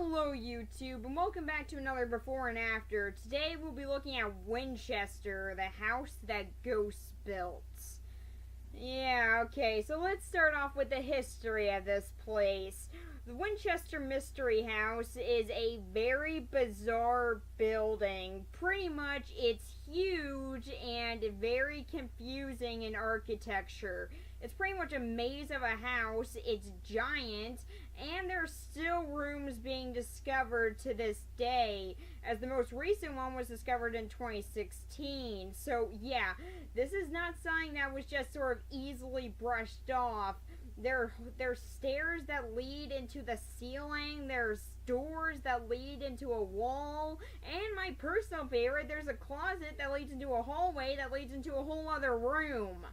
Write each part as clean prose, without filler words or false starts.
Hello YouTube, and welcome back to another before and after. Today we'll be looking at Winchester, the house that ghosts built. Yeah, okay, so let's start off with the history of this place. The Winchester Mystery House is a very bizarre building. Pretty much it's huge and very confusing in architecture. It's pretty much a maze of a house. It's giant, and there's still rooms being discovered to this day, as the most recent one was discovered in 2016. So yeah, this is not something that was just sort of easily brushed off. There's stairs that lead into the ceiling, there's doors that lead into a wall, and my personal favorite, there's a closet that leads into a hallway that leads into a whole other room.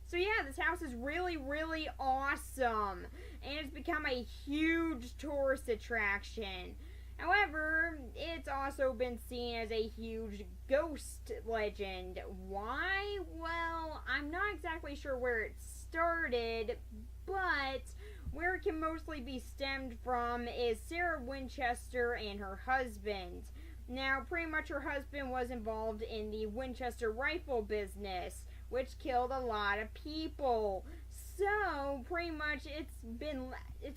So yeah, this house is really, really awesome, and it's become a huge tourist attraction. However, it's also been seen as a huge ghost legend. Why? Well, I'm not exactly sure where it started, but where it can mostly be stemmed from is Sarah Winchester and her husband. Now, pretty much her husband was involved in the Winchester rifle business, which killed a lot of people. So, pretty much it's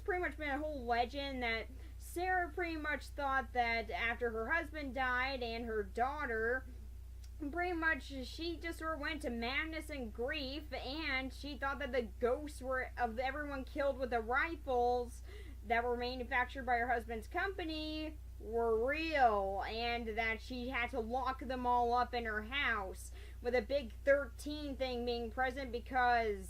pretty much been a whole legend that Sarah pretty much thought that after her husband died and her daughter, pretty much she just sort of went to madness and grief, and she thought that the ghosts were of everyone killed with the rifles that were manufactured by her husband's company were real, and that she had to lock them all up in her house, with a big 13 thing being present because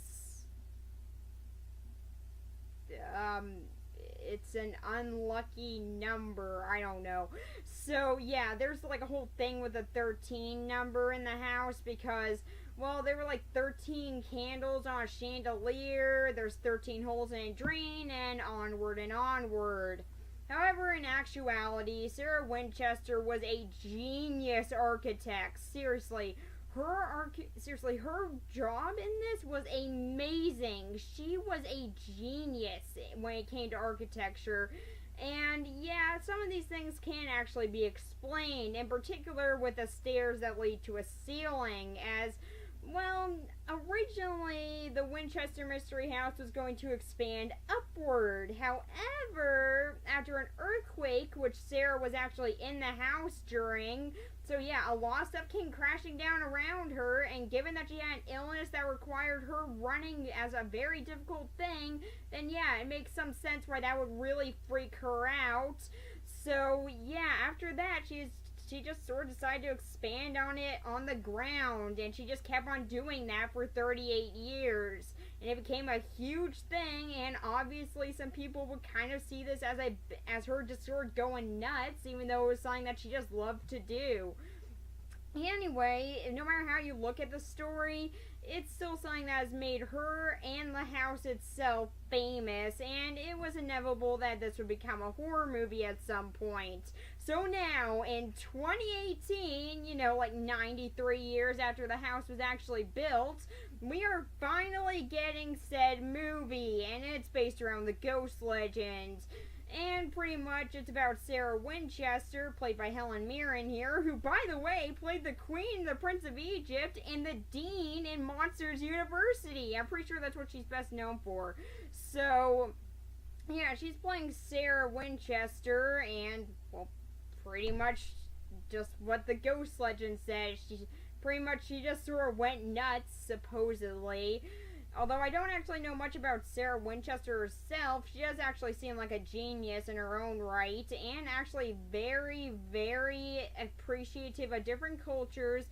it's an unlucky number. I don't know. So yeah, there's like a whole thing with the 13 number in the house because, well, there were like 13 candles on a chandelier, there's 13 holes in a drain, and onward and onward. However, in actuality, Sarah Winchester was a genius architect. Seriously, her job in this was amazing. She was a genius when it came to architecture. And yeah, some of these things can actually be explained, in particular with the stairs that lead to a ceiling, as, well, originally the Winchester Mystery House was going to expand upward. However, after an earthquake, which Sarah was actually in the house during, so yeah, a lot of stuff came crashing down around her, and given that she had an illness that required her running as a very difficult thing, then yeah, it makes some sense why that would really freak her out. So yeah, after that, she just sort of decided to expand on it on the ground, and she just kept on doing that for 38 years. And it became a huge thing, and obviously some people would kind of see this as her just sort of going nuts, even though it was something that she just loved to do. Anyway, no matter how you look at the story, it's still something that has made her and the house itself famous, and it was inevitable that this would become a horror movie at some point. So now, in 2018, like 93 years after the house was actually built, we are finally getting said movie, and it's based around the ghost legend. And pretty much it's about Sarah Winchester, played by Helen Mirren here, who, by the way, played the Queen, the Prince of Egypt, and the Dean in Monsters University. I'm pretty sure that's what she's best known for. So, yeah, she's playing Sarah Winchester, and, well, pretty much just what the ghost legend says. She just sort of went nuts, supposedly. Although I don't actually know much about Sarah Winchester herself, she does actually seem like a genius in her own right, and actually very, very appreciative of different cultures,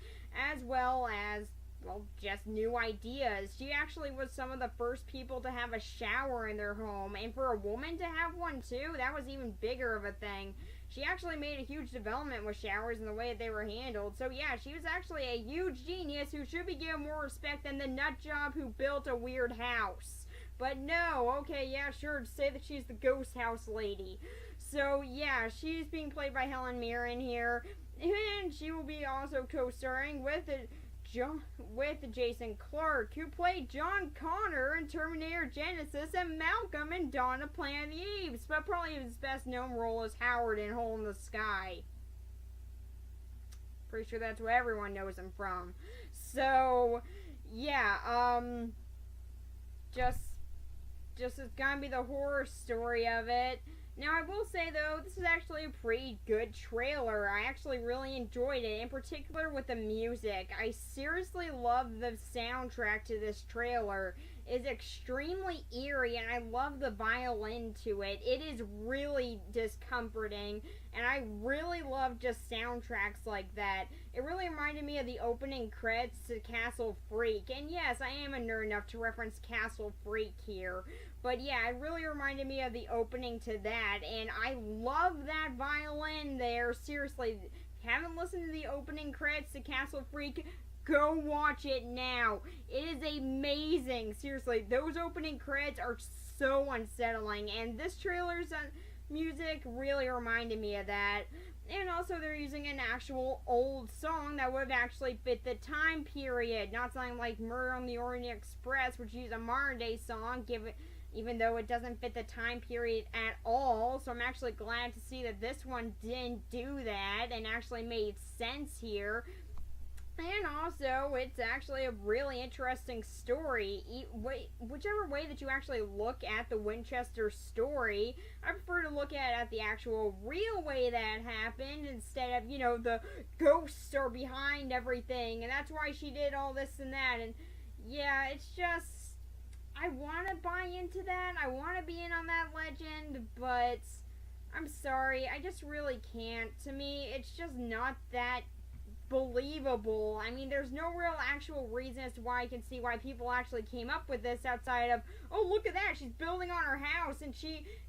as well as, well, just new ideas. She actually was some of the first people to have a shower in their home, and for a woman to have one too, that was even bigger of a thing. She actually made a huge development with showers and the way that they were handled. So yeah, she was actually a huge genius who should be given more respect than the nutjob who built a weird house. But no, okay, yeah, sure, say that she's the ghost house lady. So yeah, she's being played by Helen Mirren here, and she will be also co-starring with Jason Clarke, who played John Connor in Terminator Genesis and Malcolm in Dawn of Planet of the Apes, but probably his best known role is Howard in Hole in the Sky. Pretty sure that's what everyone knows him from. So, yeah, just it's gonna be the horror story of it. Now, I will say, though, this is actually a pretty good trailer. I actually really enjoyed it, in particular with the music. I seriously love the soundtrack to this trailer. It's extremely eerie, and I love the violin to it. It is really discomforting, and I really love just soundtracks like that. It really reminded me of the opening credits to Castle Freak. And yes, I am a nerd enough to reference Castle Freak here. But yeah, it really reminded me of the opening to that, and I love that violin there. Seriously, if you haven't listened to the opening credits to Castle Freak, go watch it now. It is amazing. Seriously, those opening credits are so unsettling, and this trailer's music really reminded me of that. And also, they're using an actual old song that would have actually fit the time period, not something like Murder on the Orient Express, which uses a modern day song, even though it doesn't fit the time period at all. So I'm actually glad to see that this one didn't do that and actually made sense here. And also, it's actually a really interesting story. Whichever way that you actually look at the Winchester story, I prefer to look at it the actual real way that happened instead of, the ghosts are behind everything and that's why she did all this and that. And yeah, it's just, I want to buy into that. I want to be in on that legend, but I'm sorry. I just really can't. To me, it's just not that believable. I mean, there's no real actual reason as to why I can see why people actually came up with this outside of, oh, look at that, she's building on her house, and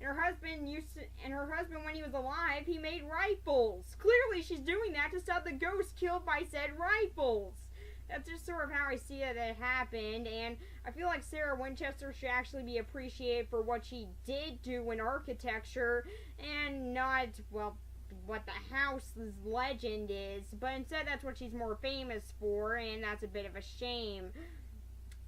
her husband when he was alive, he made rifles. Clearly she's doing that to stop the ghosts killed by said rifles. That's just sort of how I see it happened, and I feel like Sarah Winchester should actually be appreciated for what she did do in architecture, and not, well, what the house's legend is, but instead that's what she's more famous for, and that's a bit of a shame.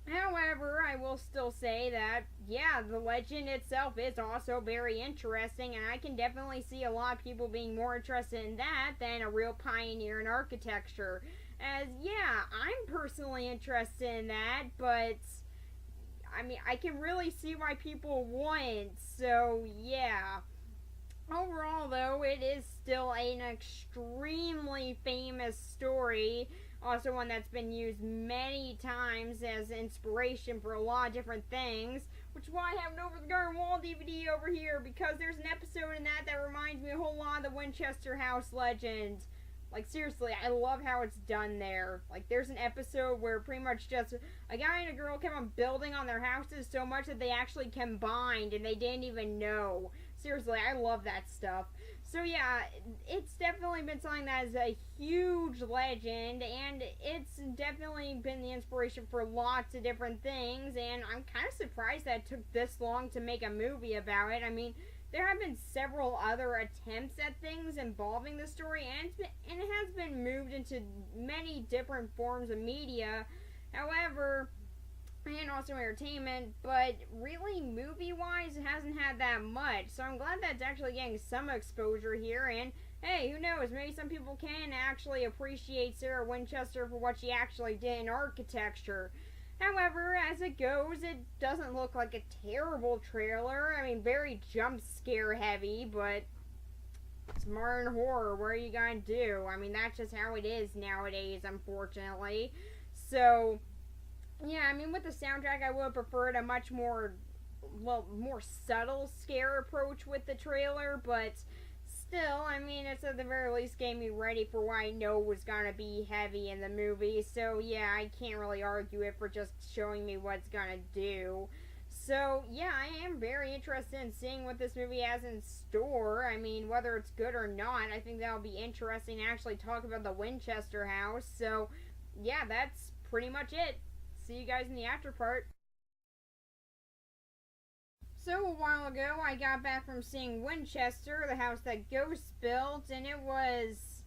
However, I will still say that, yeah, the legend itself is also very interesting, and I can definitely see a lot of people being more interested in that than a real pioneer in architecture. As, yeah, I'm personally interested in that, but I mean, I can really see why people wouldn't, so yeah. Overall, though, it is still an extremely famous story. Also, one that's been used many times as inspiration for a lot of different things. Which is why I have an Over the Garden Wall DVD over here, because there's an episode in that reminds me a whole lot of the Winchester House legend. Like, seriously, I love how it's done there. Like, there's an episode where pretty much just a guy and a girl kept on building on their houses so much that they actually combined and they didn't even know. Seriously, I love that stuff. So yeah, it's definitely been something that is a huge legend, and it's definitely been the inspiration for lots of different things, and I'm kind of surprised that it took this long to make a movie about it. I mean, there have been several other attempts at things involving the story, and it has been moved into many different forms of media. However, and also entertainment, but really movie-wise it hasn't had that much, so I'm glad that it's actually getting some exposure here, and hey, who knows, maybe some people can actually appreciate Sarah Winchester for what she actually did in architecture. However, as it goes, it doesn't look like a terrible trailer. I mean, very jump scare heavy, but it's modern horror. What are you gonna do? I mean, that's just how it is nowadays, unfortunately. So yeah, I mean, with the soundtrack, I would have preferred a much more subtle scare approach with the trailer, but still, I mean, it's at the very least getting me ready for what I know was gonna be heavy in the movie, so yeah, I can't really argue it for just showing me what it's gonna do. So, yeah, I am very interested in seeing what this movie has in store. I mean, whether it's good or not, I think that'll be interesting to actually talk about the Winchester house, so yeah, that's pretty much it. See you guys in the after part. So a while ago, I got back from seeing Winchester, the house that Ghost built, and it was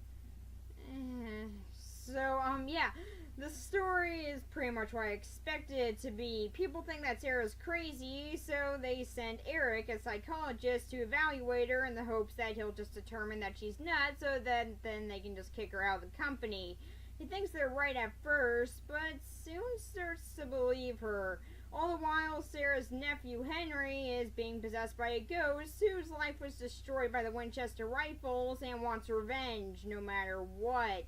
So, yeah, the story is pretty much what I expected it to be. People think that Sarah's crazy, so they send Eric, a psychologist, to evaluate her in the hopes that he'll just determine that she's nuts, so then they can just kick her out of the company. He thinks they're right at first, but soon starts to believe her. All the while, Sarah's nephew Henry is being possessed by a ghost whose life was destroyed by the Winchester rifles and wants revenge no matter what.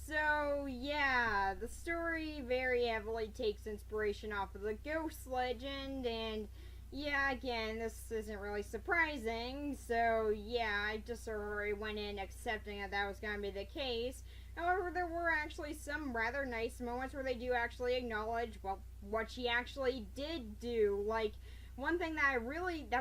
So, yeah, the story very heavily takes inspiration off of the ghost legend, and yeah, again, this isn't really surprising. So, yeah, I just sort of already went in accepting that was going to be the case. However, there were actually some rather nice moments where they do actually acknowledge, well, what she actually did do. Like, one thing that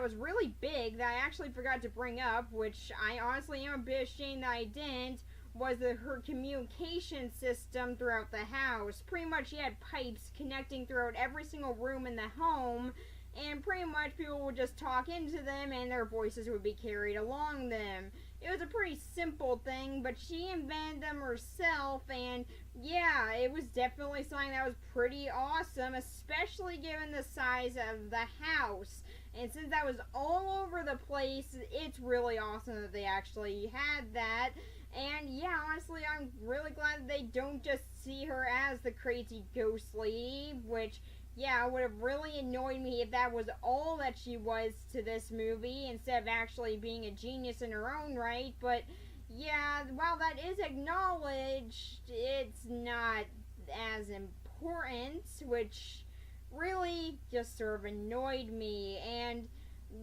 was really big that I actually forgot to bring up, which I honestly am a bit ashamed that I didn't, was her communication system throughout the house. Pretty much she had pipes connecting throughout every single room in the home, and pretty much people would just talk into them and their voices would be carried along them. It was a pretty simple thing, but she invented them herself, and yeah, it was definitely something that was pretty awesome, especially given the size of the house. And since that was all over the place, it's really awesome that they actually had that. And yeah, honestly, I'm really glad that they don't just see her as the crazy ghost lady, which, yeah, would have really annoyed me if that was all that she was to this movie, instead of actually being a genius in her own right. But yeah, while that is acknowledged, it's not as important, which really just sort of annoyed me. And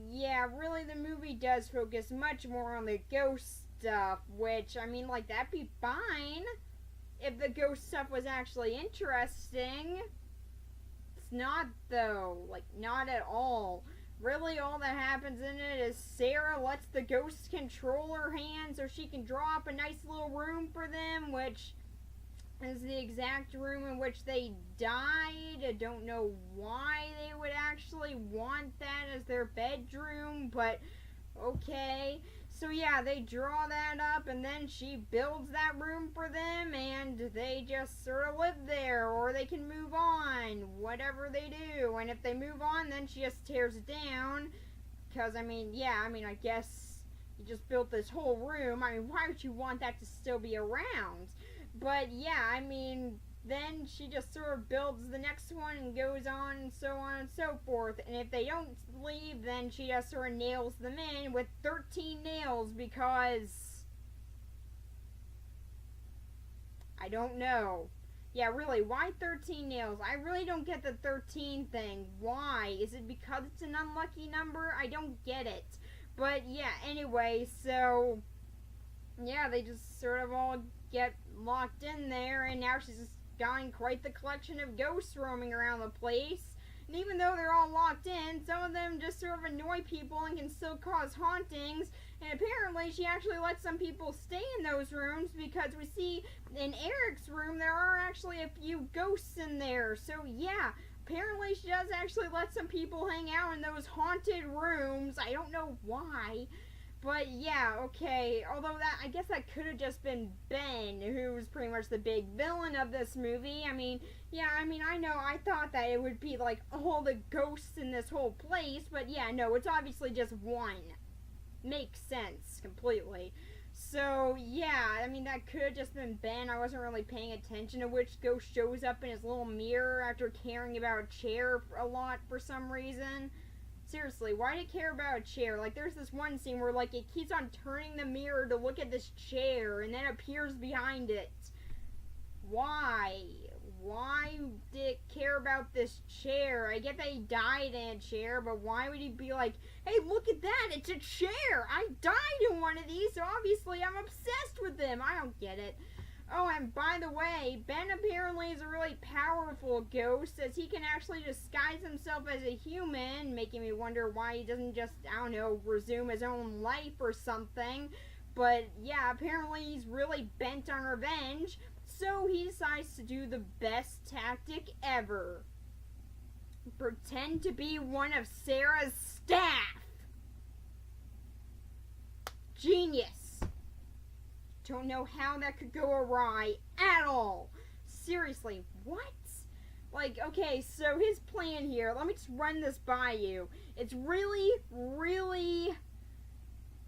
yeah, really the movie does focus much more on the ghost stuff, which, I mean, like, that'd be fine if the ghost stuff was actually interesting. It's not, though. Like, not at all. Really, all that happens in it is Sarah lets the ghost control her hand so she can draw up a nice little room for them, which is the exact room in which they died. I don't know why they would actually want that as their bedroom, but okay. So yeah, they draw that up, and then she builds that room for them, and they just sort of live there, or they can move on, whatever they do. And if they move on, then she just tears it down, because, I mean, yeah, I mean, I guess you just built this whole room. I mean, why would you want that to still be around? But yeah, I mean, then she just sort of builds the next one and goes on and so forth. And if they don't leave, then she just sort of nails them in with 13 nails, because I don't know. Yeah, really, why 13 nails? I really don't get the 13 thing. Why? Is it because it's an unlucky number? I don't get it. But yeah, anyway, so yeah, they just sort of all get locked in there, and now she's just gotten quite the collection of ghosts roaming around the place. And even though they're all locked in, some of them just sort of annoy people and can still cause hauntings. And apparently she actually lets some people stay in those rooms, because we see in Eric's room there are actually a few ghosts in there. So yeah, apparently she does actually let some people hang out in those haunted rooms. I don't know why. But yeah, okay, although that, I guess that could have just been Ben, who's pretty much the big villain of this movie. I mean, yeah, I mean, I know, I thought that it would be like all the ghosts in this whole place, but yeah, no, it's obviously just one. Makes sense, completely. So, yeah, I mean, that could have just been Ben. I wasn't really paying attention to which ghost shows up in his little mirror after caring about a chair a lot for some reason. Seriously, why do you care about a chair? Like, there's this one scene where, like, it keeps on turning the mirror to look at this chair, and then appears behind it. Why? Why did it care about this chair? I get that he died in a chair, but why would he be like, hey, look at that, it's a chair! I died in one of these, so obviously I'm obsessed with them. I don't get it. Oh, and by the way, Ben apparently is a really powerful ghost, as he can actually disguise himself as a human, making me wonder why he doesn't just, I don't know, resume his own life or something. But yeah, apparently he's really bent on revenge, so he decides to do the best tactic ever. Pretend to be one of Sarah's staff. Genius. don't know how that could go awry at all. Seriously, what? Like, okay, so his plan here, let me just run this by you. It's really, really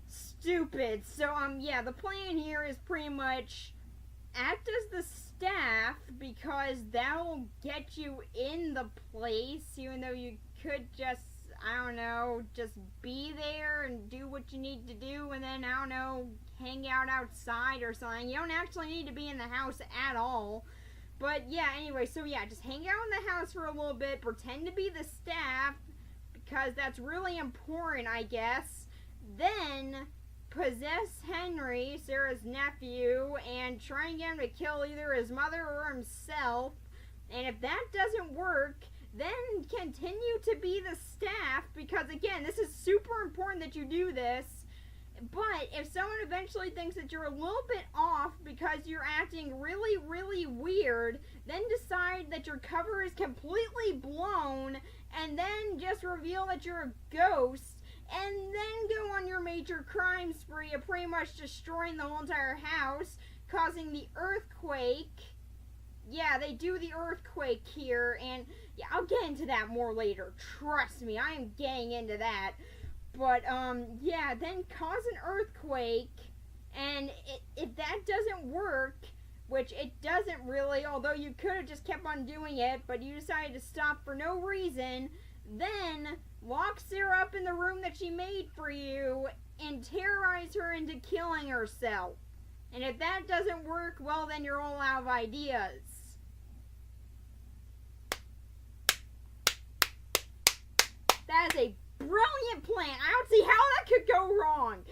stupid. So, yeah, the plan here is pretty much act as the staff because that'll get you in the place, even though you could just, I don't know, just be there and do what you need to do and then, I don't know, hang out outside or something. You don't actually need to be in the house at all. But yeah, anyway, so yeah, just hang out in the house for a little bit, pretend to be the staff, because that's really important, I guess. Then, possess Henry, Sarah's nephew, and try and get him to kill either his mother or himself. And if that doesn't work, then continue to be the staff, because again, this is super important that you do this. But if someone eventually thinks that you're a little bit off because you're acting really, really weird, then decide that your cover is completely blown, and then just reveal that you're a ghost, and then go on your major crime spree of pretty much destroying the whole entire house, causing the earthquake. Yeah, they do the earthquake here, and yeah, I'll get into that more later. Trust me, I am getting into that. But, yeah, then cause an earthquake, and if that doesn't work, which it doesn't really, although you could have just kept on doing it, but you decided to stop for no reason, then lock Sarah up in the room that she made for you and terrorize her into killing herself. And if that doesn't work, well, then you're all out of ideas. That is a brilliant plan. I don't see how that could go wrong.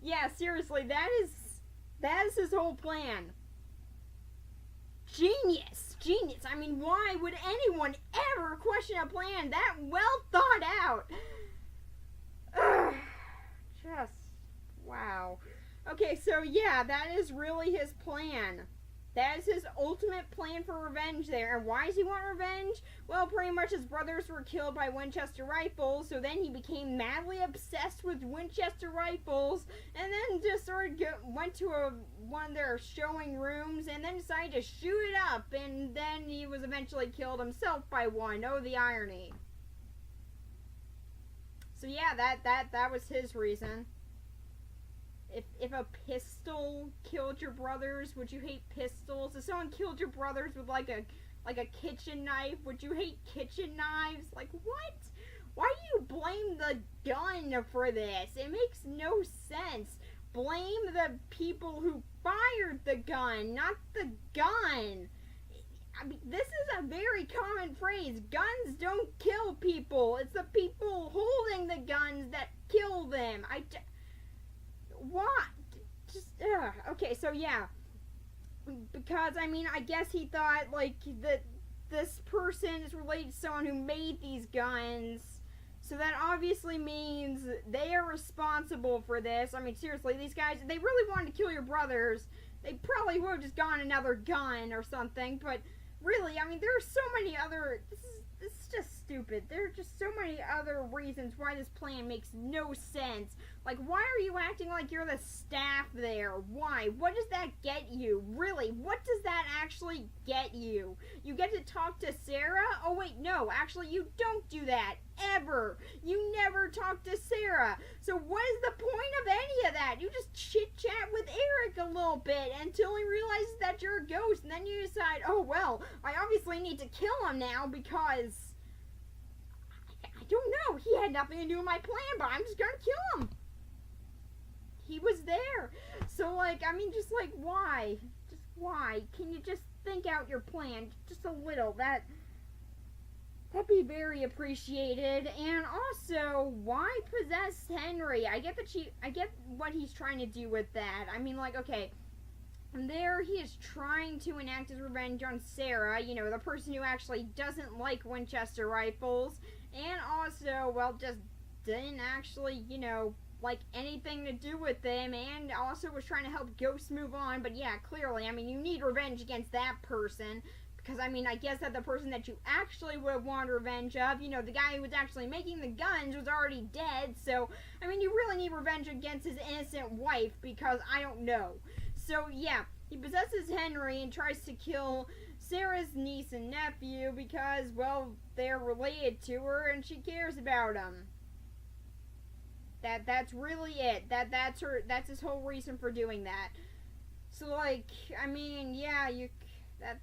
Yeah, seriously, that is his whole plan. Genius. I mean, why would anyone ever question a plan that well thought out? Ugh, just wow. Okay, so yeah, that is really his plan. That is his ultimate plan for revenge there. And why does he want revenge? Well, pretty much his brothers were killed by Winchester rifles, so then he became madly obsessed with Winchester rifles, and then just went to one of their showing rooms, and then decided to shoot it up, and then he was eventually killed himself by one. Oh, the irony. So yeah, that was his reason. If a pistol killed your brothers, would you hate pistols? If someone killed your brothers with like a kitchen knife, would you hate kitchen knives? Like, what? Why do you blame the gun for this? It makes no sense. Blame the people who fired the gun, not the gun. I mean, this is a very common phrase. Guns don't kill people. It's the people holding the guns that kill them. What? Just, okay, so yeah. Because, I mean, I guess he thought, like, that this person is related to someone who made these guns. So that obviously means they are responsible for this. I mean, seriously, these guys, if they really wanted to kill your brothers, they probably would have just gotten another gun or something. But really, I mean, there are so many other... This is just stupid. There are just so many other reasons why this plan makes no sense. Like, why are you acting like you're the staff there? Why? What does that get you? Really, what does that actually get you? You get to talk to Sarah? Oh, wait, no. Actually, you don't do that. Ever. You never talk to Sarah. So what is the point of any of that? You just chit-chat with Eric a little bit until he realizes that you're a ghost. And then you decide, oh, well, I obviously need to kill him now because... I don't know. He had nothing to do with my plan, but I'm just gonna kill him. He was there. So, like, I mean, just, like, why? Just why? Can you just think out your plan just a little? That'd be very appreciated. And also, why possess Henry? I get what he's trying to do with that. I mean, like, okay, there he is trying to enact his revenge on Sarah, you know, the person who actually doesn't like Winchester rifles, and also, well, just didn't actually, you know, like anything to do with them, and also was trying to help ghosts move on. But yeah, clearly, I mean, you need revenge against that person, because, I mean, I guess that the person that you actually would have wanted revenge of, you know, the guy who was actually making the guns was already dead, so, I mean, you really need revenge against his innocent wife, because I don't know. So, yeah, he possesses Henry and tries to kill Sarah's niece and nephew because, well, they're related to her and she cares about them. That's really it. That's his whole reason for doing that. So, like, I mean, yeah,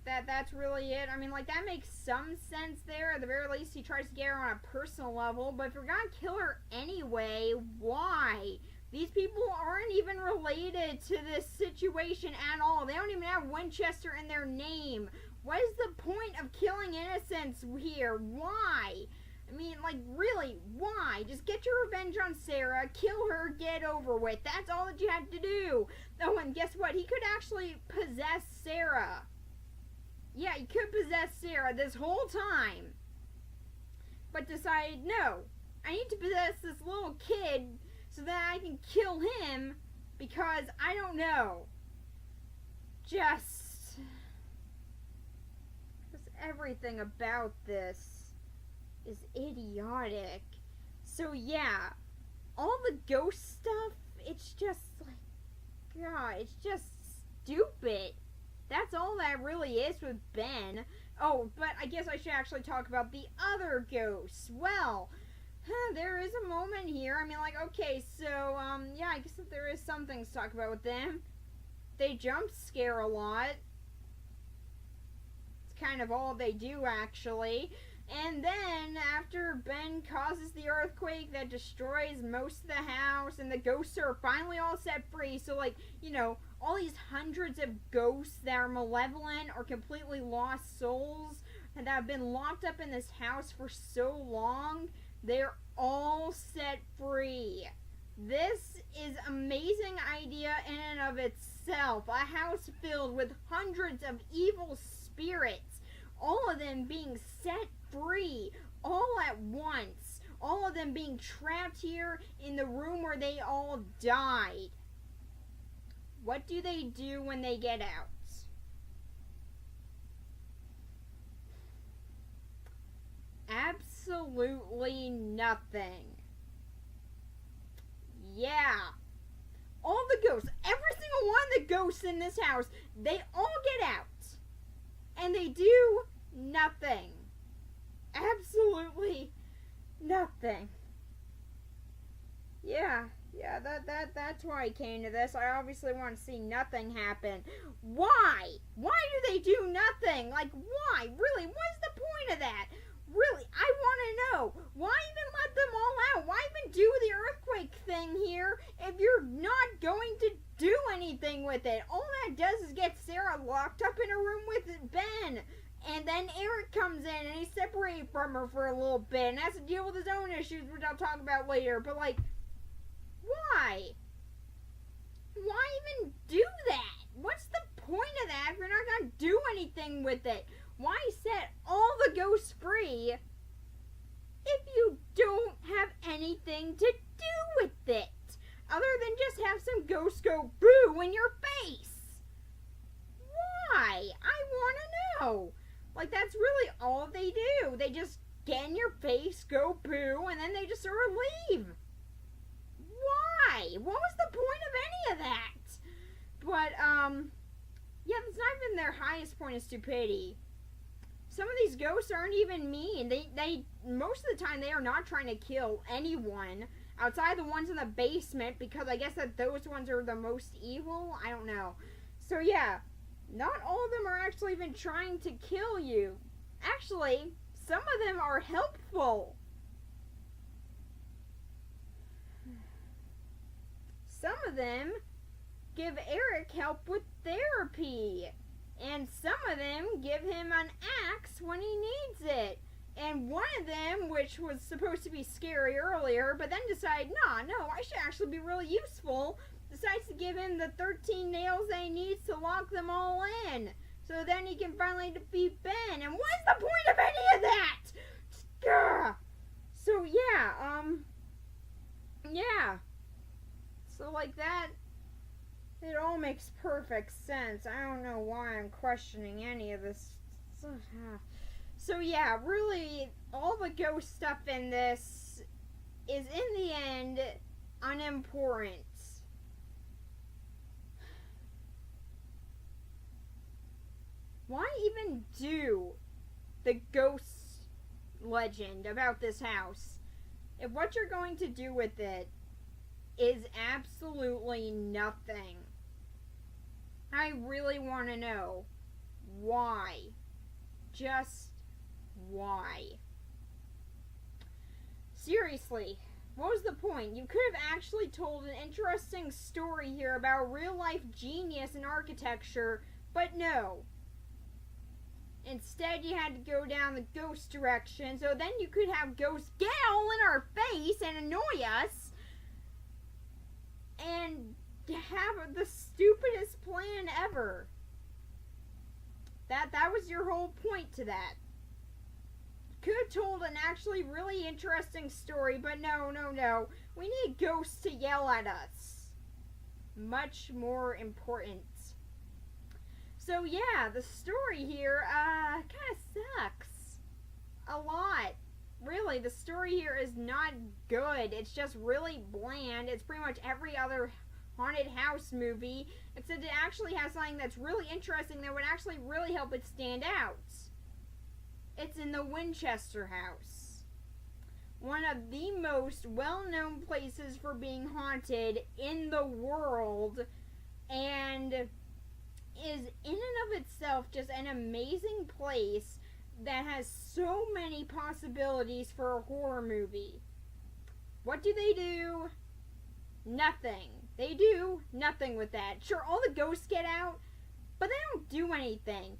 that's really it. I mean, like, that makes some sense there. At the very least, he tries to get her on a personal level. But if you're gonna kill her anyway, why? These people aren't even related to this situation at all. They don't even have Winchester in their name. What is the point of killing innocents here? Why? I mean, like, really, why? Just get your revenge on Sarah, kill her, get over with. That's all that you had to do. Oh, and guess what? He could actually possess Sarah. Yeah, he could possess Sarah this whole time. But decided, no, I need to possess this little kid so that I can kill him because, I don't know, just everything about this is idiotic. So yeah, all the ghost stuff, it's just like, God, it's just stupid. That's all that really is with Ben. Oh, but I guess I should actually talk about the other ghosts. Well, there is a moment here. I mean, like, okay, so, yeah, I guess that there is some things to talk about with them. They jump scare a lot. It's kind of all they do, actually. And then, after Ben causes the earthquake that destroys most of the house, and the ghosts are finally all set free, so, like, you know, all these hundreds of ghosts that are malevolent or completely lost souls and that have been locked up in this house for so long, they're all set free. This is amazing idea in and of itself. A house filled with hundreds of evil spirits, all of them being set free all at once, all of them being trapped here in the room where they all died. What do they do when they get out? Absolutely nothing. Yeah. All the ghosts, every single one of the ghosts in this house, they all get out. And they do nothing. Absolutely nothing. Yeah, that's why I came to this. I obviously want to see nothing happen. Why? Why do they do nothing? Like, why? Really, what's the point of that? Really, I want to know. Why even let them all out? Why even do the earthquake thing here if you're not going to do anything with it? All that does is get Sarah locked up in a room with Ben. And then Eric comes in and he's separated from her for a little bit and has to deal with his own issues, which I'll talk about later. But, like, why? Why even do that? What's the point of that if you're not going to do anything with it? Why set all the ghosts free if you don't have anything to do with it? Other than just have some ghosts go boo in your face. Why? I want to know. Like, that's really all they do. They just get in your face, go boo, and then they just sort of leave. Why? What was the point of any of that? But, yeah, that's not even their highest point of stupidity. Some of these ghosts aren't even mean. They most of the time, they are not trying to kill anyone outside the ones in the basement, because I guess that those ones are the most evil. I don't know. So, yeah. Not all of them are actually even trying to kill you. Actually, some of them are helpful. Some of them give Eric help with therapy. And some of them give him an axe when he needs it. And one of them, which was supposed to be scary earlier, but then decided, no, I should actually be really useful, decides to give him the 13 nails that he needs to lock them all in. So then he can finally defeat Ben. And what's the point of any of that? Gah! So yeah. So like that, it all makes perfect sense. I don't know why I'm questioning any of this. So yeah, really, all the ghost stuff in this is in the end unimportant. legend about this house, if what you're going to do with it is absolutely nothing, I really want to know why. Just why? Seriously, what was the point? You could have actually told an interesting story here about real life genius in architecture, but no. Instead, you had to go down the ghost direction, so then you could have ghosts get all in our face and annoy us, and have the stupidest plan ever. That was your whole point to that. Could have told an actually really interesting story, but no. We need ghosts to yell at us. Much more important. So yeah, the story here, kind of sucks. A lot. Really, the story here is not good. It's just really bland. It's pretty much every other haunted house movie, except it actually has something that's really interesting that would actually really help it stand out. It's in the Winchester house. One of the most well-known places for being haunted in the world, and is in and of itself just an amazing place that has so many possibilities for a horror movie. What do? Nothing. They do nothing with that. Sure, all the ghosts get out, but they don't do anything.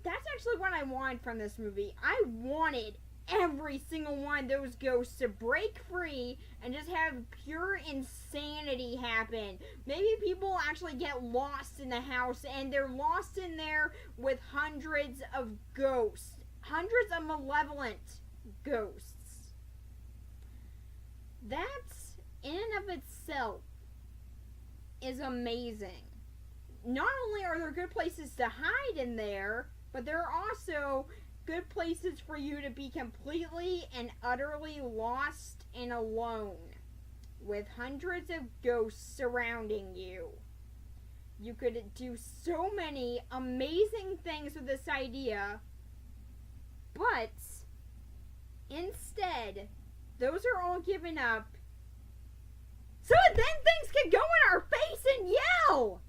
That's actually what I wanted from this movie. I wanted every single one of those ghosts to break free and just have pure insanity happen. Maybe people actually get lost in the house and they're lost in there with hundreds of ghosts. Hundreds of malevolent ghosts. That, in and of itself, is amazing. Not only are there good places to hide in there, but there are also good places for you to be completely and utterly lost and alone, with hundreds of ghosts surrounding you. You could do so many amazing things with this idea, but instead, those are all given up, so then things can go in our face and yell!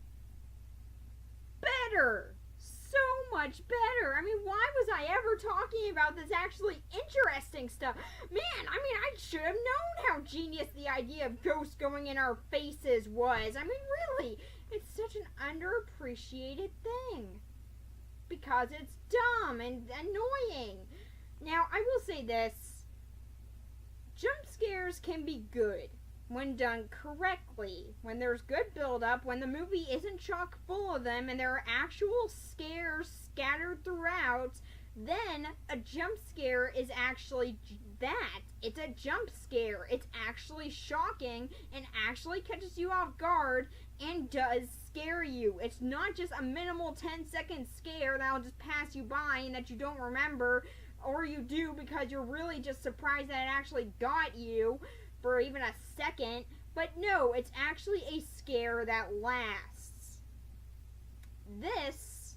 Better! So much better. I mean, why was I ever talking about this actually interesting stuff? Man, I should have known how genius the idea of ghosts going in our faces was. I mean, really, it's such an underappreciated thing. Because it's dumb and annoying. Now, I will say this. Jump scares can be good when done correctly, when there's good build-up, when the movie isn't chock full of them and there are actual scares scattered throughout, then a jump scare is actually that. It's a jump scare. It's actually shocking and actually catches you off guard and does scare you. It's not just a minimal 10-second scare that'll just pass you by and that you don't remember, or you do because you're really just surprised that it actually got you for even a second, but no, it's actually a scare that lasts. This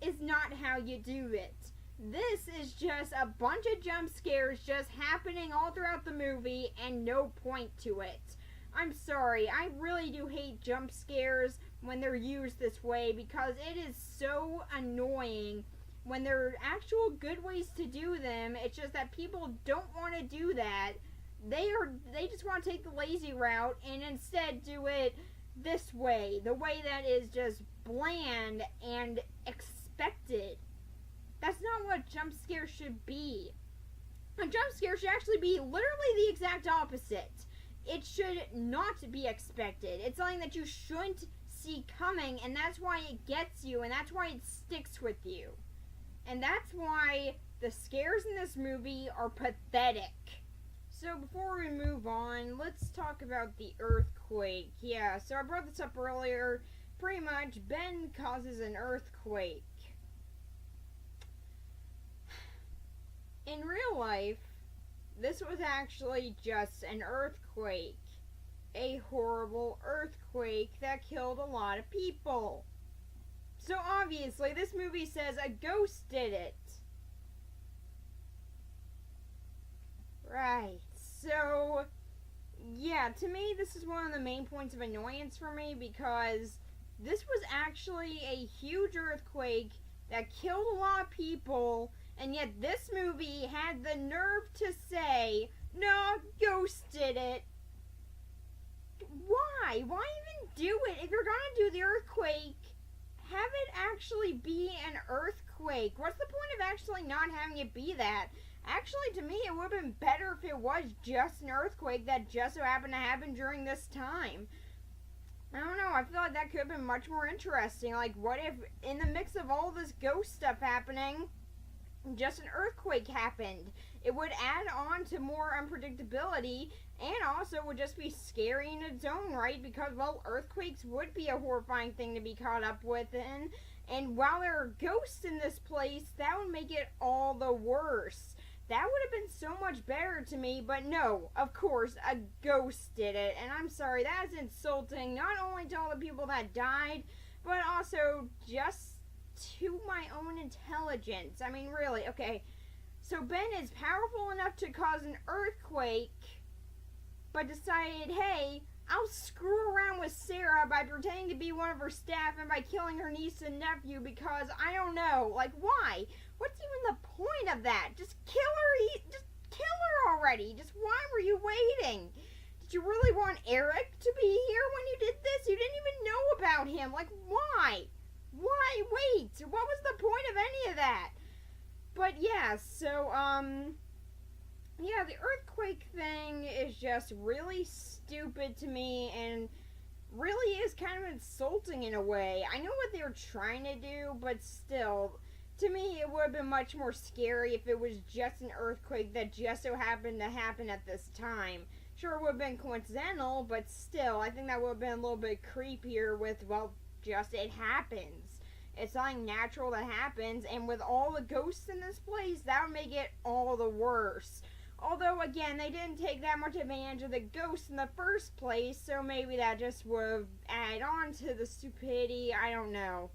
is not how you do it. This is just a bunch of jump scares just happening all throughout the movie and no point to it. I'm sorry, I really do hate jump scares when they're used this way because it is so annoying. When there are actual good ways to do them, it's just that people don't want to do that. They just want to take the lazy route and instead do it this way. The way that is just bland and expected. That's not what jump scare should be. A jump scare should actually be literally the exact opposite. It should not be expected. It's something that you shouldn't see coming, and that's why it gets you, and that's why it sticks with you. And that's why the scares in this movie are pathetic. So before we move on, let's talk about the earthquake. Yeah, so I brought this up earlier. Pretty much, Ben causes an earthquake. In real life, this was actually just an earthquake. A horrible earthquake that killed a lot of people. So obviously, this movie says a ghost did it. Right. So, yeah, to me, this is one of the main points of annoyance for me because this was actually a huge earthquake that killed a lot of people, and yet this movie had the nerve to say, no, ghosts did it. Why? Why even do it? If you're gonna do the earthquake, have it actually be an earthquake. What's the point of actually not having it be that? Actually, to me, it would have been better if it was just an earthquake that just so happened to happen during this time. I don't know. I feel like that could have been much more interesting. Like, what if, in the mix of all this ghost stuff happening, just an earthquake happened? It would add on to more unpredictability and also would just be scary in its own right because, well, earthquakes would be a horrifying thing to be caught up with in. And while there are ghosts in this place, that would make it all the worse. That would have been so much better to me, but no, of course, a ghost did it. And I'm sorry, that is insulting, not only to all the people that died, but also just to my own intelligence. I mean, really, okay. So Ben is powerful enough to cause an earthquake, but decided, hey, I'll screw around with Sarah by pretending to be one of her staff and by killing her niece and nephew because, I don't know, like, why? What's even the point of that? Just kill her, just kill her already. Just why were you waiting? Did you really want Eric to be here when you did this? You didn't even know about him. Like, why? Why wait? What was the point of any of that? But yeah, so, yeah, the earthquake thing is just really stupid to me and really is kind of insulting in a way. I know what they were trying to do, but still, to me, it would have been much more scary if it was just an earthquake that just so happened to happen at this time. Sure, it would have been coincidental, but still, I think that would have been a little bit creepier with, well, just it happens. It's something natural that happens, and with all the ghosts in this place, that would make it all the worse. Although, again, they didn't take that much advantage of the ghosts in the first place, so maybe that just would have added on to the stupidity, I don't know.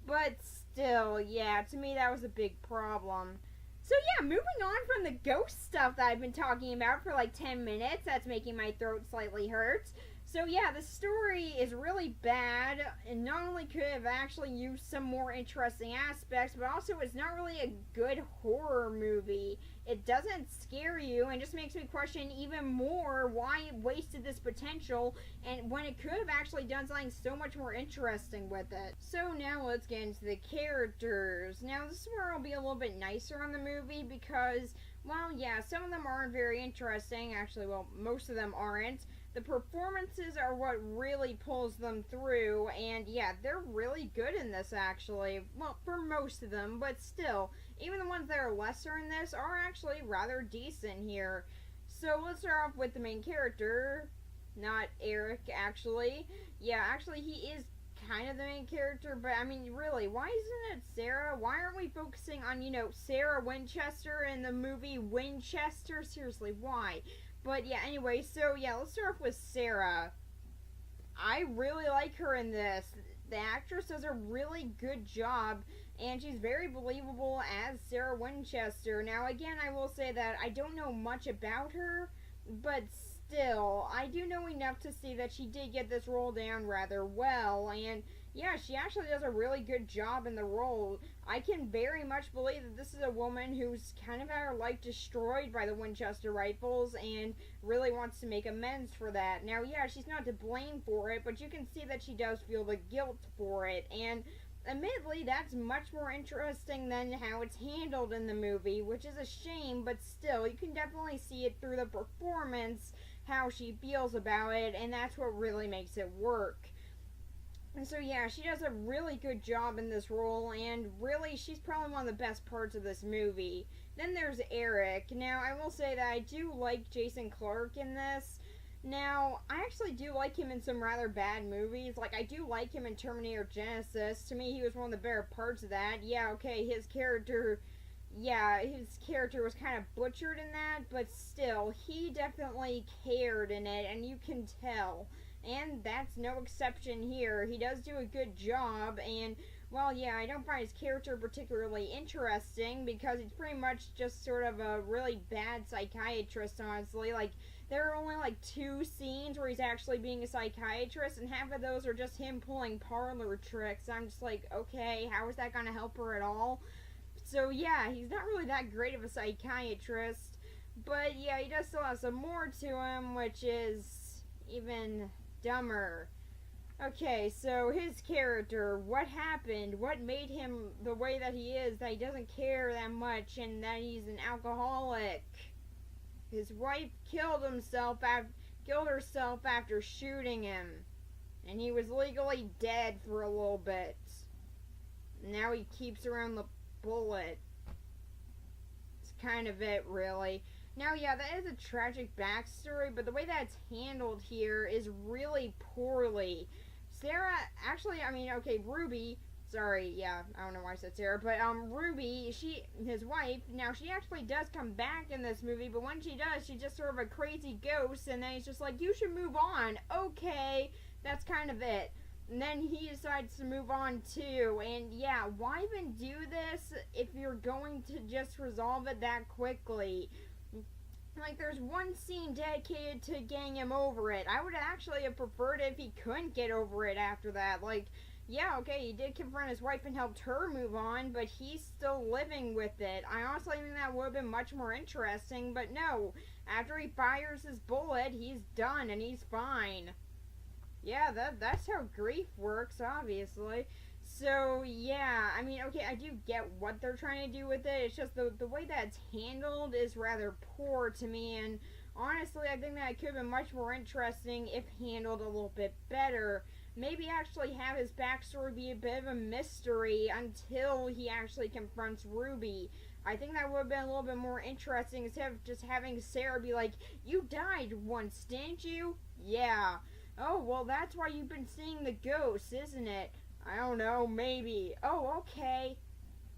But still, yeah, to me that was a big problem. So yeah, moving on from the ghost stuff that I've been talking about for like 10 minutes, that's making my throat slightly hurt. So yeah, the story is really bad, and not only could it have actually used some more interesting aspects, but also it's not really a good horror movie. It doesn't scare you, and just makes me question even more why it wasted this potential, and when it could have actually done something so much more interesting with it. So now let's get into the characters. Now this is where I'll be a little bit nicer on the movie, because, well, yeah, some of them aren't very interesting. Actually, well, most of them aren't. The performances are what really pulls them through, and yeah, they're really good in this, actually. Well, for most of them, but still, even the ones that are lesser in this are actually rather decent here. So let's start off with the main character, not Eric, actually. Yeah, actually, he is kind of the main character, but I mean, really, why isn't it Sarah? Why aren't we focusing on, you know, Sarah Winchester in the movie Winchester? Seriously, why? But yeah, anyway, so yeah, let's start off with Sarah. I really like her in this. The actress does a really good job, and she's very believable as Sarah Winchester. Now, again, I will say that I don't know much about her, but still, I do know enough to see that she did get this role down rather well, and yeah, she actually does a really good job in the role. I can very much believe that this is a woman who's kind of had her life destroyed by the Winchester rifles and really wants to make amends for that. Now, yeah, she's not to blame for it, but you can see that she does feel the guilt for it, and admittedly, that's much more interesting than how it's handled in the movie, which is a shame, but still, you can definitely see it through the performance, how she feels about it, and that's what really makes it work. And so yeah, she does a really good job in this role, and really, she's probably one of the best parts of this movie. Then there's Eric. Now, I will say that I do like Jason Clarke in this. Now, I actually do like him in some rather bad movies. Like, I do like him in Terminator Genesis. To me, he was one of the better parts of that. Yeah, okay, his character was kind of butchered in that, but still, he definitely cared in it, and you can tell. And that's no exception here. He does do a good job, and well, yeah, I don't find his character particularly interesting because he's pretty much just sort of a really bad psychiatrist, honestly. Like, there are only like two scenes where he's actually being a psychiatrist, and half of those are just him pulling parlor tricks. I'm just like, okay, how is that going to help her at all? So, yeah, he's not really that great of a psychiatrist. But, yeah, he does still have some more to him, which is even dumber. Okay, so his character, what happened? What made him the way that he is, that he doesn't care that much and that he's an alcoholic? His wife killed herself after shooting him, and he was legally dead for a little bit. Now he keeps around the bullet. It's kind of it, really. Now, yeah, that is a tragic backstory, but the way that it's handled here is really poorly. Sarah, actually, I mean, okay, Ruby, sorry, yeah, I don't know why I said Sarah, but, Ruby, his wife, now, she actually does come back in this movie, but when she does, she's just sort of a crazy ghost, and then he's just like, you should move on. Okay, that's kind of it. And then he decides to move on too, and yeah, why even do this if you're going to just resolve it that quickly? Like, there's one scene dedicated to getting him over it. I would actually have preferred it if he couldn't get over it after that. Like, yeah, okay, he did confront his wife and helped her move on, but he's still living with it. I honestly think that would have been much more interesting, but no. After he fires his bullet, he's done and he's fine. Yeah, that's how grief works, obviously. So, yeah, I mean, okay, I do get what they're trying to do with it. It's just the way that it's handled is rather poor to me, and honestly, I think that it could have been much more interesting if handled a little bit better. Maybe actually have his backstory be a bit of a mystery until he actually confronts Ruby. I think that would have been a little bit more interesting instead of just having Sarah be like, you died once, didn't you? Yeah. Oh, well, that's why you've been seeing the ghosts, isn't it? I don't know, maybe. Oh, okay.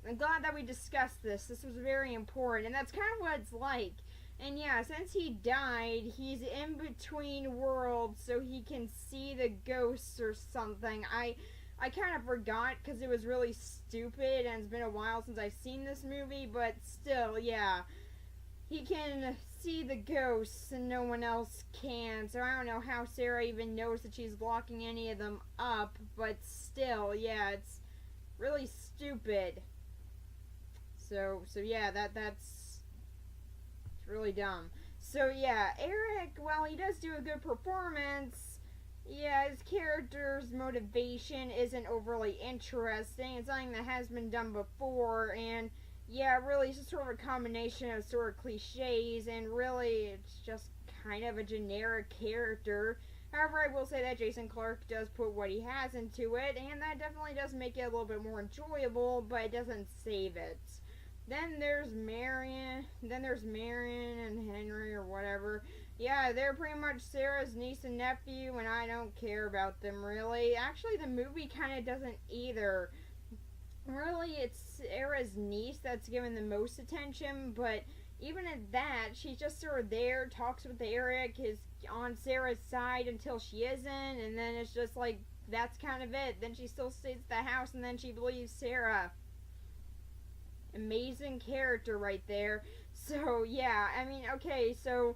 I'm glad that we discussed this. This was very important, and that's kind of what it's like. And yeah, since he died, he's in between worlds so he can see the ghosts or something. I kind of forgot because it was really stupid and it's been a while since I've seen this movie, but still, yeah. He can see the ghosts and no one else can. So I don't know how Sarah even knows that she's locking any of them up, but still, yeah, it's really stupid. So yeah, that's it's really dumb. So yeah, Eric, while he does do a good performance, yeah, his character's motivation isn't overly interesting. It's something that has been done before, and yeah, really, it's just sort of a combination of sort of cliches, and really, it's just kind of a generic character. However, I will say that Jason Clarke does put what he has into it, and that definitely does make it a little bit more enjoyable, but it doesn't save it. Then there's Marion and Henry or whatever. Yeah, they're pretty much Sarah's niece and nephew, and I don't care about them really. Actually, the movie kind of doesn't either. Really, it's Sarah's niece that's given the most attention, but even at that, she's just sort of there, talks with Eric, is on Sarah's side until she isn't, and then it's just like, that's kind of it. Then she still stays at the house, and then she believes Sarah. Amazing character right there. So, yeah, I mean, okay, so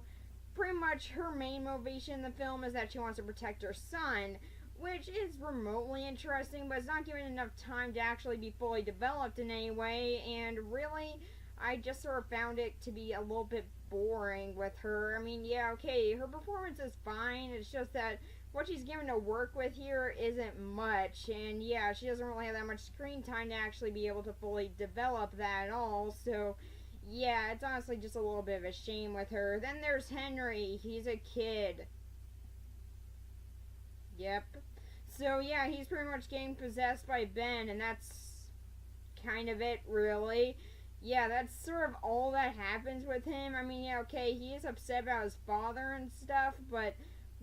pretty much her main motivation in the film is that she wants to protect her son, which is remotely interesting, but it's not given enough time to actually be fully developed in any way, and really, I just sort of found it to be a little bit boring with her. I mean, yeah, okay, her performance is fine, it's just that what she's given to work with here isn't much, and yeah, she doesn't really have that much screen time to actually be able to fully develop that at all, so yeah, it's honestly just a little bit of a shame with her. Then there's Henry, he's a kid. Yep. So yeah, he's pretty much getting possessed by Ben, and that's kind of it, really. Yeah, that's sort of all that happens with him. I mean, yeah, okay, he is upset about his father and stuff, but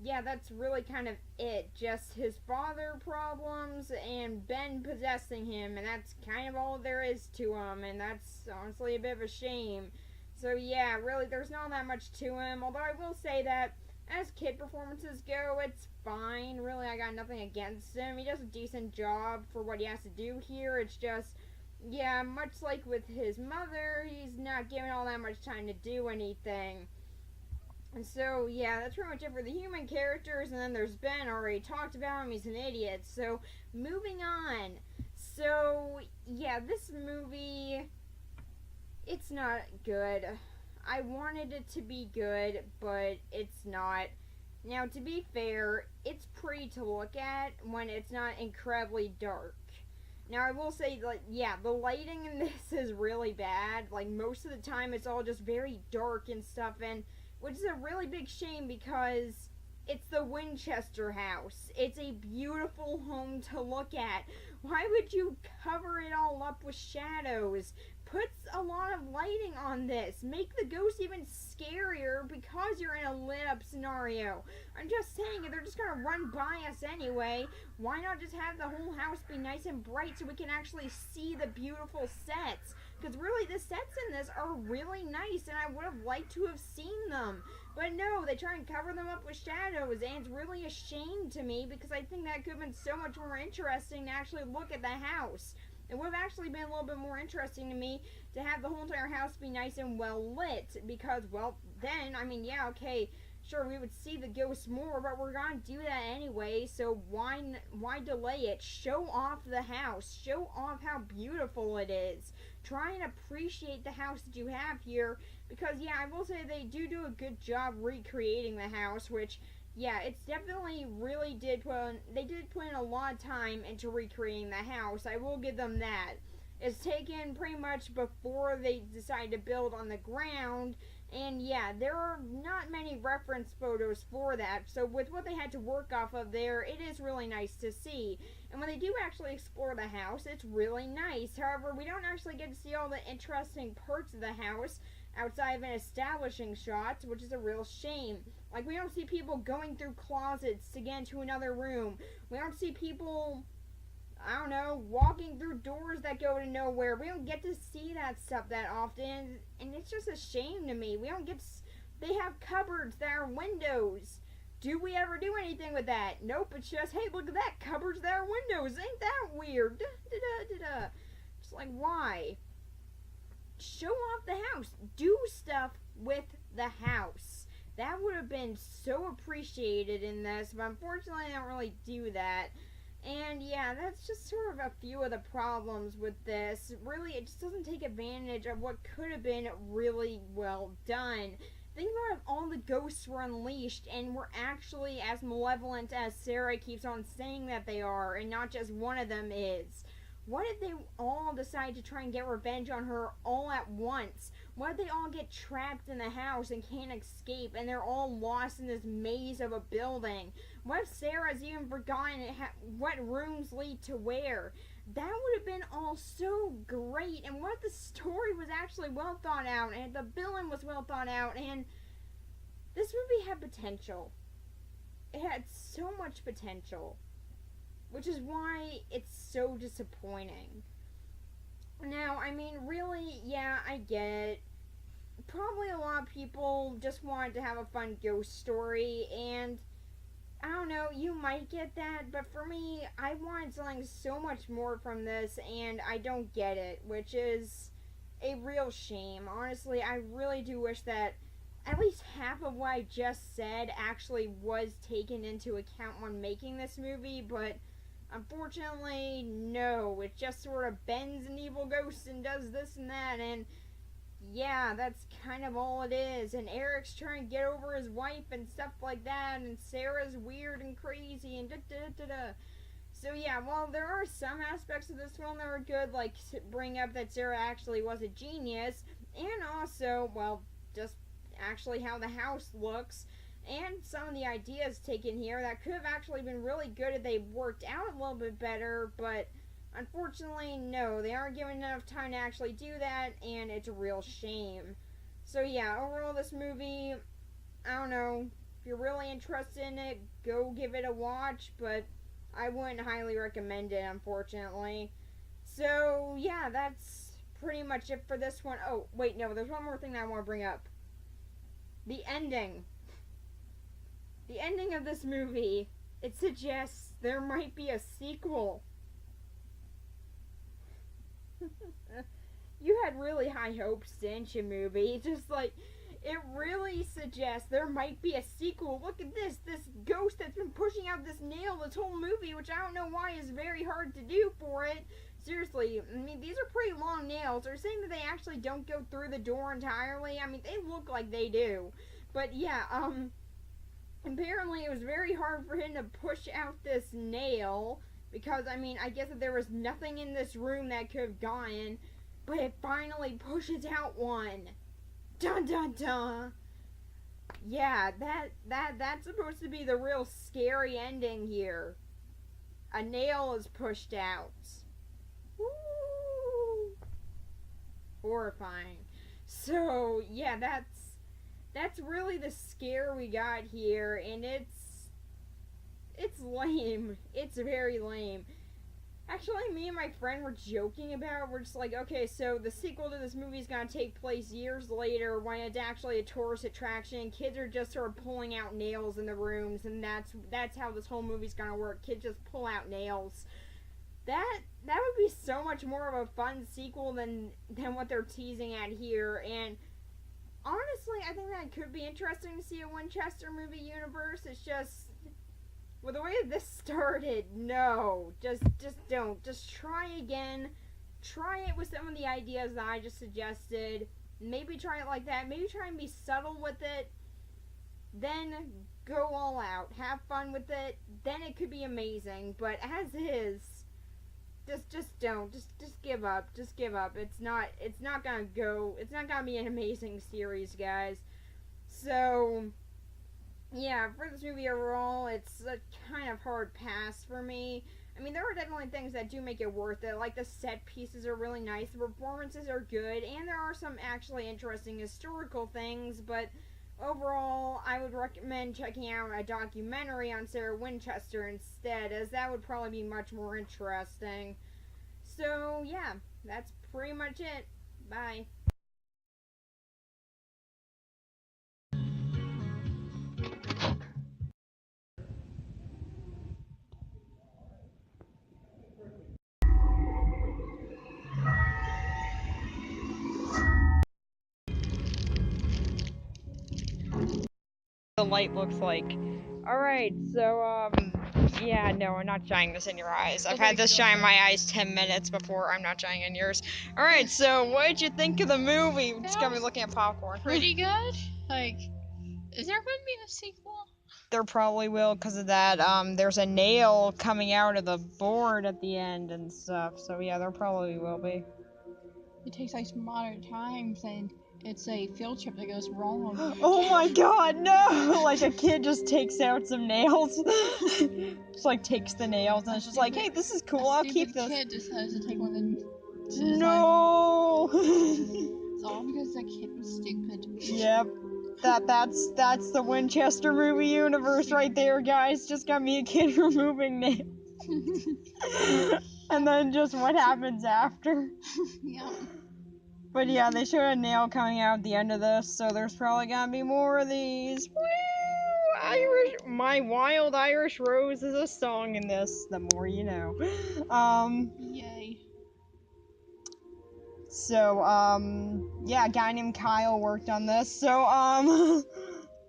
yeah, that's really kind of it. Just his father problems and Ben possessing him, and that's kind of all there is to him, and that's honestly a bit of a shame. So yeah, really, there's not that much to him, although I will say that as kid performances go, it's fine. Really, I got nothing against him. He does a decent job for what he has to do here. It's just, yeah, much like with his mother, he's not given all that much time to do anything. And so, yeah, that's pretty much it for the human characters. And then there's Ben, already talked about him. He's an idiot. So, moving on. So, yeah, this movie, it's not good. I wanted it to be good, but it's not. Now, to be fair, it's pretty to look at when it's not incredibly dark. Now, I will say, like, yeah, the lighting in this is really bad. Like, most of the time, it's all just very dark and stuff, and which is a really big shame because it's the Winchester house. It's a beautiful home to look at. Why would you cover it all up with shadows? Put a lot of lighting on this. Make the ghost even scarier because you're in a lit up scenario. I'm just saying, if they're just gonna run by us anyway, why not just have the whole house be nice and bright so we can actually see the beautiful sets? Because really, the sets in this are really nice, and I would have liked to have seen them. But no, they try and cover them up with shadows, and it's really a shame to me because I think that could have been so much more interesting to actually look at the house. It would have actually been a little bit more interesting to me to have the whole entire house be nice and well lit because, well, then, I mean, yeah, okay, sure, we would see the ghosts more, but we're going to do that anyway, so why delay it? Show off the house. Show off how beautiful it is. Try and appreciate the house that you have here because, yeah, I will say they do a good job recreating the house, which, yeah, it's definitely really they did put in a lot of time into recreating the house. I will give them that. It's taken pretty much before they decided to build on the ground, and yeah, there are not many reference photos for that. So with what they had to work off of there, it is really nice to see. And when they do actually explore the house, it's really nice. However, we don't actually get to see all the interesting parts of the house outside of an establishing shot, which is a real shame. Like, we don't see people going through closets to get into another room. We don't see people, I don't know, walking through doors that go to nowhere. We don't get to see that stuff that often, and it's just a shame to me. We don't get to, they have cupboards that are windows. Do we ever do anything with that? Nope, it's just, hey, look at that, cupboards that are windows. Ain't that weird? Da-da-da-da-da. Just like, why? Show off the house. Do stuff with the house. That would have been so appreciated in this, but unfortunately I don't really do that. And yeah, that's just sort of a few of the problems with this. Really, it just doesn't take advantage of what could have been really well done. Think about if all the ghosts were unleashed and were actually as malevolent as Sarah keeps on saying that they are, and not just one of them is. What if they all decide to try and get revenge on her all at once? What if they all get trapped in the house and can't escape and they're all lost in this maze of a building? What if Sarah's even forgotten what rooms lead to where? That would have been all so great. And what if the story was actually well thought out and the villain was well thought out and this movie had potential. It had so much potential. Which is why it's so disappointing. Now, I mean, really, yeah, I get it. Probably a lot of people just wanted to have a fun ghost story, and I don't know, you might get that, but for me, I wanted something so much more from this, and I don't get it, which is a real shame. Honestly, I really do wish that at least half of what I just said actually was taken into account when making this movie, but unfortunately, no. It just sort of bends an evil ghost and does this and that, and yeah, that's kind of all it is. And Eric's trying to get over his wife and stuff like that, and Sarah's weird and crazy and da-da-da-da. So yeah, well, there are some aspects of this film that are good, like bring up that Sarah actually was a genius, and also, well, just actually how the house looks. And some of the ideas taken here that could have actually been really good if they worked out a little bit better, but unfortunately, no, they aren't given enough time to actually do that, and it's a real shame. So yeah, overall this movie, I don't know, if you're really interested in it, go give it a watch, but I wouldn't highly recommend it, unfortunately. So yeah, that's pretty much it for this one. Oh, wait, no, there's one more thing that I want to bring up. The ending. the ending of this movie, it suggests there might be a sequel. You had really high hopes, didn't you, movie? Just like, it really suggests there might be a sequel. Look at this ghost that's been pushing out this nail this whole movie, which I don't know why is very hard to do for it. Seriously, I mean, these are pretty long nails. They're saying that they actually don't go through the door entirely. I mean, they look like they do. But yeah, apparently it was very hard for him to push out this nail because, I mean, I guess that there was nothing in this room that could have gone, but it finally pushes out one. Dun dun dun. Yeah, that's supposed to be the real scary ending here. A nail is pushed out. Woo! Horrifying. So, yeah, that's really the scare we got here, and it's lame. It's very lame. Actually, me and my friend were joking about it. We're just like, okay, so the sequel to this movie is going to take place years later when it's actually a tourist attraction. Kids are just sort of pulling out nails in the rooms, and that's how this whole movie's going to work. Kids just pull out nails. That would be so much more of a fun sequel than what they're teasing at here. And honestly, I think that could be interesting to see a Winchester movie universe. It's just, with the way this started, no. Just don't. Just try again. Try it with some of the ideas that I just suggested. Maybe try it like that. Maybe try and be subtle with it. Then go all out. Have fun with it. Then it could be amazing. But as is, just don't. Just give up. Just give up. It's not gonna be an amazing series, guys. So, yeah, for this movie overall, it's a kind of hard pass for me. I mean, there are definitely things that do make it worth it. Like, the set pieces are really nice, the performances are good, and there are some actually interesting historical things, but overall, I would recommend checking out a documentary on Sarah Winchester instead, as that would probably be much more interesting. So, yeah, that's pretty much it. Bye. The light looks like. Alright, so, yeah, no, I'm not shining this in your eyes. I've had this shine in my eyes 10 minutes before. I'm not shining in yours. Alright, so what did you think of the movie? Just got me looking at popcorn. Pretty good. Like, is there going to be a sequel? There probably will because of that. There's a nail coming out of the board at the end and stuff. So, yeah, there probably will be. It takes like modern times and it's a field trip that goes wrong. Oh my god, no! Like a kid just takes out some nails. Just like takes the nails and it's just like, hey, this is cool, I'll keep this. A kid decides to take one of them. No! It's all because that kid was stupid. Yep. That's the Winchester movie universe right there, guys. Just got me a kid removing nails. And then just what happens after. Yeah. But yeah, they showed a nail coming out at the end of this, so there's probably gonna be more of these. Woo! Irish, my wild Irish rose is a song in this. The more you know. Yay. So, yeah, a guy named Kyle worked on this. So,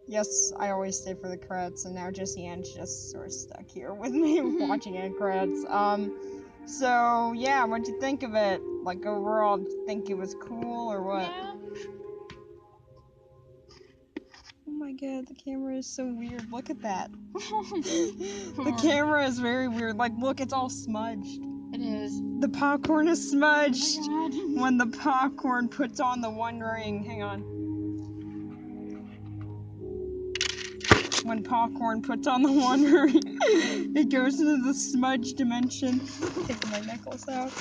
yes, I always stay for the credits, and now Jesse Ann's just sort of stuck here with me watching end credits. So, yeah, what'd you think of it? Like, overall, did you think it was cool, or what? Yeah. Oh my god, the camera is so weird. Look at that. The camera is very weird. Like, look, it's all smudged. It is. The popcorn is smudged. Oh my god. When the popcorn puts on the One Ring. Hang on. When popcorn puts on the One Ring, it goes into the smudge dimension. Taking my necklace out.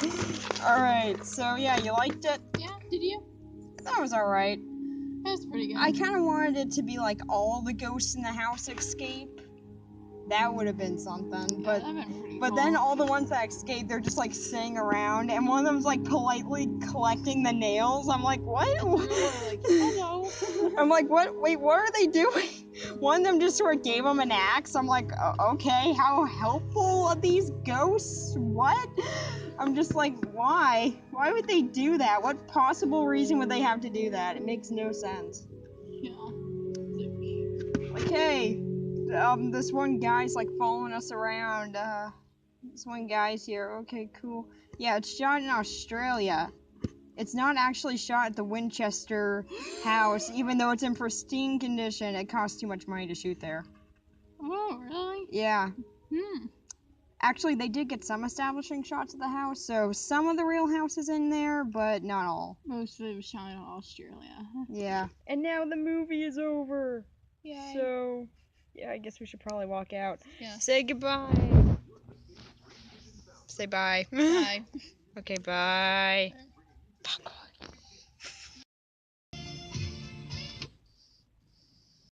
Alright, so yeah, you liked it? Yeah, did you? I thought it was alright. That was pretty good. I kind of wanted it to be like all the ghosts in the house escape. That would have been something. But that'd been pretty but cool. then all the ones that escape, they're just like sitting around, and one of them's like politely collecting the nails. I'm like, what? Like, hello. I'm like, what? Wait, what are they doing? One of them just sort of gave him an axe. I'm like, okay, how helpful are these ghosts? What? I'm just like, why? Why would they do that? What possible reason would they have to do that? It makes no sense. Yeah. Okay, this one guy's like following us around. This one guy's here. Okay, cool. Yeah, it's shot in Australia. It's not actually shot at the Winchester house, even though it's in pristine condition. It costs too much money to shoot there. Oh, really? Yeah. Hmm. Actually, they did get some establishing shots of the house, so some of the real house is in there, but not all. Most of it was shot in Australia. Yeah. And now the movie is over. Yay. So, yeah, I guess we should probably walk out. Yeah. Say goodbye. Say bye. Bye. Okay, bye.